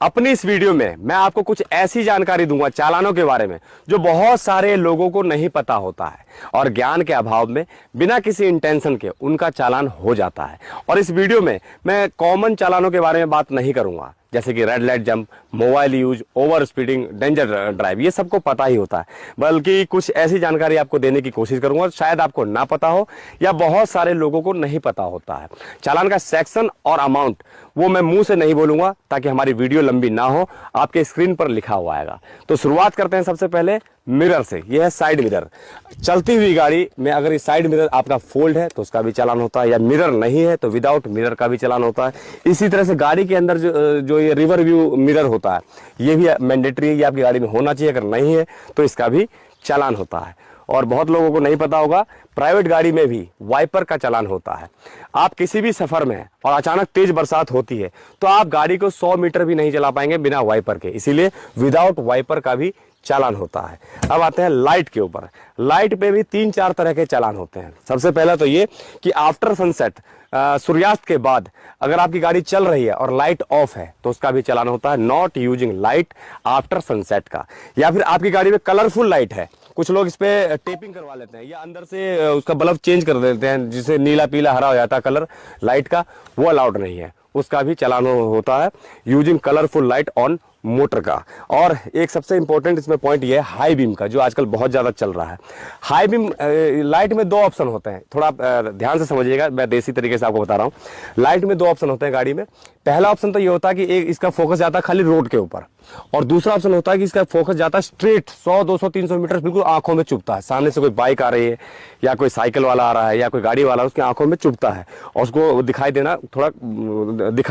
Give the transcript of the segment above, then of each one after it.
अपनी इस वीडियो में मैं आपको कुछ ऐसी जानकारी दूंगा चालानों के बारे में जो बहुत सारे लोगों को नहीं पता होता है और ज्ञान के अभाव में बिना किसी इंटेंशन के उनका चालान हो जाता है। और इस वीडियो में मैं कॉमन चालानों के बारे में बात नहीं करूंगा, जैसे कि red light jump, mobile use, over speeding, danger drive, ये सबको पता ही होता है, बल्कि कुछ ऐसी जानकारी आपको देने की कोशिश करूंगा शायद आपको ना पता हो या बहुत सारे लोगों को नहीं पता होता है। चालान का सेक्शन और अमाउंट वो मैं मुंह से नहीं बोलूंगा ताकि हमारी वीडियो लंबी ना हो, आपके स्क्रीन पर लिखा हुआ आएगा। तो शुरुआत करते हैं सबसे पहले मिरर से। यह है साइड मिरर। चलती हुई गाड़ी में अगर ये साइड मिरर आपका फोल्ड है तो उसका भी चालान होता है, या मिरर नहीं है तो विदाउट मिरर का भी चालान होता है। इसी तरह से गाड़ी के अंदर जो ये रिवर व्यू मिरर होता है ये भी मैंडेटरी है, ये आपकी गाड़ी में होना चाहिए। अगर नहीं है तो इसका भी चालान होता है। और बहुत लोगों को नहीं पता होगा, प्राइवेट गाड़ी में भी वाइपर का चालान होता है। आप किसी भी सफर में और अचानक तेज बरसात होती है तो आप गाड़ी को 100 मीटर भी नहीं चला पाएंगे बिना वाइपर के, इसीलिए विदाउट वाइपर का भी चालान होता है। अब आते हैं लाइट के ऊपर। लाइट पे भी 3-4 तरह के चालान होते हैं। सबसे पहला तो ये कि आफ्टर सनसेट, सूर्यास्त के बाद अगर आपकी गाड़ी चल रही है और लाइट ऑफ है तो उसका भी चालान होता है, not using light after sunset का। या फिर आपकी गाड़ी में कलरफुल लाइट है, कुछ लोग इस पे टेपिंग करवा लेते हैं या अंदर से उसका बल्ब चेंज कर देते हैं जिससे नीला पीला हरा हो जाता है कलर लाइट का, वो अलाउड नहीं है, उसका भी चालान होता है, using colourful light on motor का। और एक सबसे इंपॉर्टेंट इसमें पॉइंट ये है हाई बीम का, जो आजकल बहुत ज्यादा चल रहा है। हाई बीम लाइट में 2 ऑप्शन होते हैं, थोड़ा ध्यान से समझिएगा, मैं देसी तरीके से आपको बता रहा हूँ। लाइट में 2 ऑप्शन होते हैं गाड़ी में। पहला ऑप्शन तो ये होता है कि एक इसका फोकस जाता है खाली रोड के ऊपर, और दूसरा ऑप्शन होता है कि इसका फोकस जाता है स्ट्रेट 100, 200, 300 मीटर बिल्कुल आंखों में चुभता है। सामने से कोई बाइक आ रही है या कोई साइकिल वाला आ रहा है या कोई गाड़ी वाला, उसकी आंखों में चुभता है और उसको दिखाई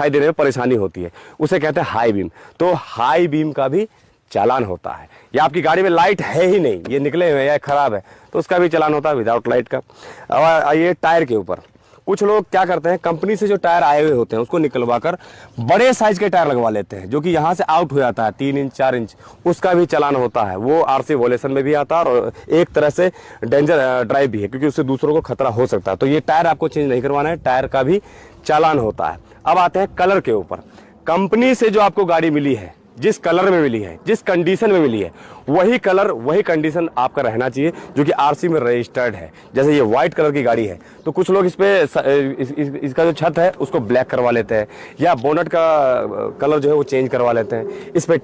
देने में परेशानी होती है, उसे कहते हैं हाई बीम। तो हाई बीम का भी चालान होता है। या आपकी गाड़ी में लाइट है ही नहीं, ये निकले हुए या खराब है, तो उसका भी चालान होता है विदाउट लाइट का। और आइए टायर के ऊपर। कुछ लोग क्या करते हैं, कंपनी से जो टायर आए हुए होते हैं उसको निकलवाकर बड़े साइज के टायर लगवा लेते हैं, जो कि यहाँ से आउट हो जाता है 3 इंच 4 इंच, उसका भी चालान होता है। वो आरसी वोलेशन में भी आता है और एक तरह से डेंजर ड्राइव भी है, क्योंकि उससे दूसरों को खतरा हो सकता है। तो ये टायर आपको चेंज नहीं करवाना है, टायर का भी चालान होता है। अब आते हैं कलर के ऊपर। कंपनी से जो आपको गाड़ी मिली है, जिस कलर में मिली है, जिस कंडीशन में मिली है, वही कलर वही कंडीशन आपका रहना चाहिए जो कि आरसी में रजिस्टर्ड है। जैसे ये व्हाइट कलर की गाड़ी है तो कुछ लोग इसका जो छत है उसको ब्लैक करवा लेते हैं, या बोनट का कलर जो है वो चेंज करवा लेते हैं, इस पर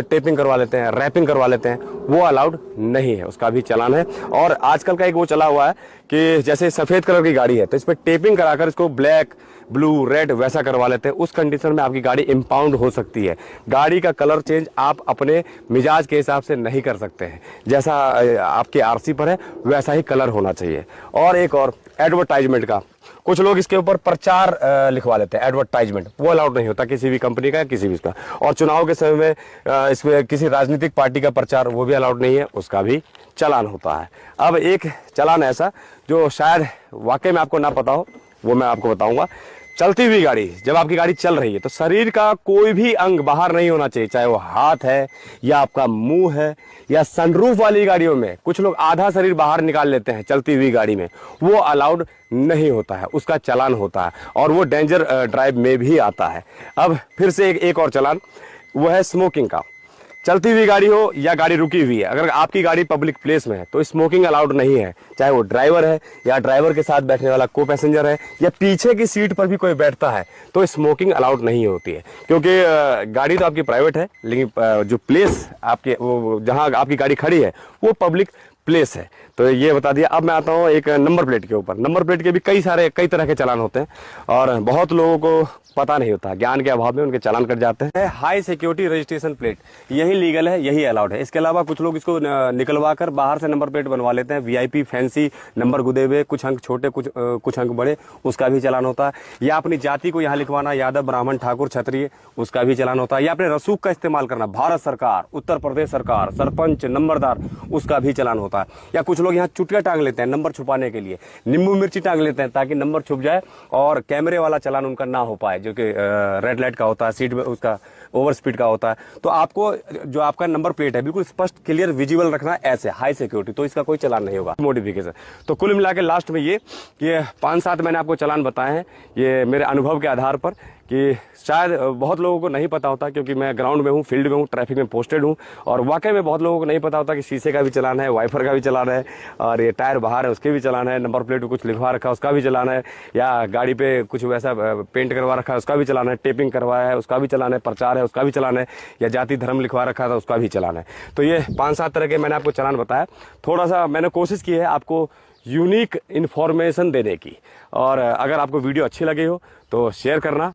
टेपिंग करवा लेते हैं, रैपिंग करवा लेते हैं, वो अलाउड नहीं है, उसका भी चालान है। और आजकल का एक वो चला हुआ है कि जैसे सफेद कलर की गाड़ी है तो इस पर टेपिंग कराकर इसको ब्लैक, ब्लू, रेड वैसा करवा लेते हैं। उस कंडीशन में आपकी गाड़ी इंपाउंड हो सकती है। गाड़ी का कलर चेंज आप अपने मिजाज के हिसाब से नहीं कर सकते हैं, जैसा आपके आरसी पर है वैसा ही कलर होना चाहिए। और एक और एडवर्टाइजमेंट का, कुछ लोग इसके ऊपर प्रचार लिखवा लेते हैं, एडवर्टाइजमेंट, वो अलाउड नहीं होता किसी भी कंपनी का या किसी भी इसका। और चुनाव के समय में इसमें किसी राजनीतिक पार्टी का प्रचार, वो भी अलाउड नहीं है, उसका भी चालान होता है। अब एक चालान ऐसा जो शायद वाकई में आपको ना पता हो, वो मैं आपको बताऊंगा। चलती हुई गाड़ी, जब आपकी गाड़ी चल रही है तो शरीर का कोई भी अंग बाहर नहीं होना चाहिए, चाहे वो हाथ है या आपका मुंह है, या सनरूफ वाली गाड़ियों में कुछ लोग आधा शरीर बाहर निकाल लेते हैं चलती हुई गाड़ी में, वो अलाउड नहीं होता है, उसका चालान होता है और वो डेंजर ड्राइव में भी आता है। अब फिर से एक और चालान, वो है स्मोकिंग का। चलती हुई गाड़ी हो या गाड़ी रुकी हुई है, अगर आपकी गाड़ी पब्लिक प्लेस में है तो स्मोकिंग अलाउड नहीं है, चाहे वो ड्राइवर है या ड्राइवर के साथ बैठने वाला को पैसेंजर है या पीछे की सीट पर भी कोई बैठता है, तो स्मोकिंग अलाउड नहीं होती है। क्योंकि गाड़ी तो आपकी प्राइवेट है, लेकिन जो प्लेस आपके वो जहाँ आपकी गाड़ी खड़ी है वो पब्लिक प्लेस है। तो ये बता दिया। अब मैं आता हूँ एक नंबर प्लेट के ऊपर। नंबर प्लेट के भी कई तरह के चालान होते हैं और बहुत लोगों को पता नहीं होता, ज्ञान के अभाव में उनके चालान कट जाते हैं। हाई सिक्योरिटी रजिस्ट्रेशन प्लेट, यही लीगल है, यही अलाउड है। इसके अलावा कुछ लोग इसको निकलवा कर बाहर से नंबर प्लेट बनवा लेते हैं, वीआईपी फैंसी नंबर गुदे हुए, कुछ अंक छोटे कुछ अंक बड़े, उसका भी चालान होता है। या अपनी जाति को यहाँ लिखवाना, यादव, ब्राह्मण, ठाकुर, क्षत्रिय, उसका भी चालान होता है। या अपने रसूख का इस्तेमाल करना, भारत सरकार, उत्तर प्रदेश सरकार, सरपंच, नंबरदार, उसका भी चालान होता है। या कुछ लोग यहाँ चुटिया टांग लेते हैं नंबर छुपाने के लिए, नींबू मिर्ची टांग लेते हैं ताकि नंबर छुप जाए और कैमरे वाला चालान उनका ना हो पाए, जो कि रेड लाइट का होता है, सीट में उसका ओवर स्पीड का होता है। तो आपको जो आपका नंबर प्लेट है बिल्कुल स्पष्ट क्लियर विजिबल रखना है, ऐसे हाई सिक्योरिटी, तो इसका कोई चालान नहीं होगा। मॉडिफिकेशन, तो कुल मिला के लास्ट में ये 5-7 मैंने आपको चालान बताए हैं, ये मेरे अनुभव के आधार पर कि शायद बहुत लोगों को नहीं पता होता, क्योंकि मैं ग्राउंड में हूँ, फील्ड में हूँ, ट्रैफिक में पोस्टेड हूँ, और वाकई में बहुत लोगों को नहीं पता होता कि शीशे का भी चलान है, वाइफर का भी चलान है, और ये टायर बाहर है उसके भी चलान है, नंबर प्लेट पे कुछ लिखवा रखा है उसका भी चलान है, या गाड़ी पे कुछ वैसा पेंट करवा रखा है उसका भी चलान है, टेपिंग करवाया है उसका भी चलान है, प्रचार है उसका भी चलान है, या जाति धर्म लिखवा रखा था उसका भी चलान है। तो ये 5-7 तरह के मैंने आपको चलान बताया। थोड़ा सा मैंने कोशिश की है आपको यूनिक इन्फॉर्मेशन देने की, और अगर आपको वीडियो अच्छी लगी हो तो शेयर करना।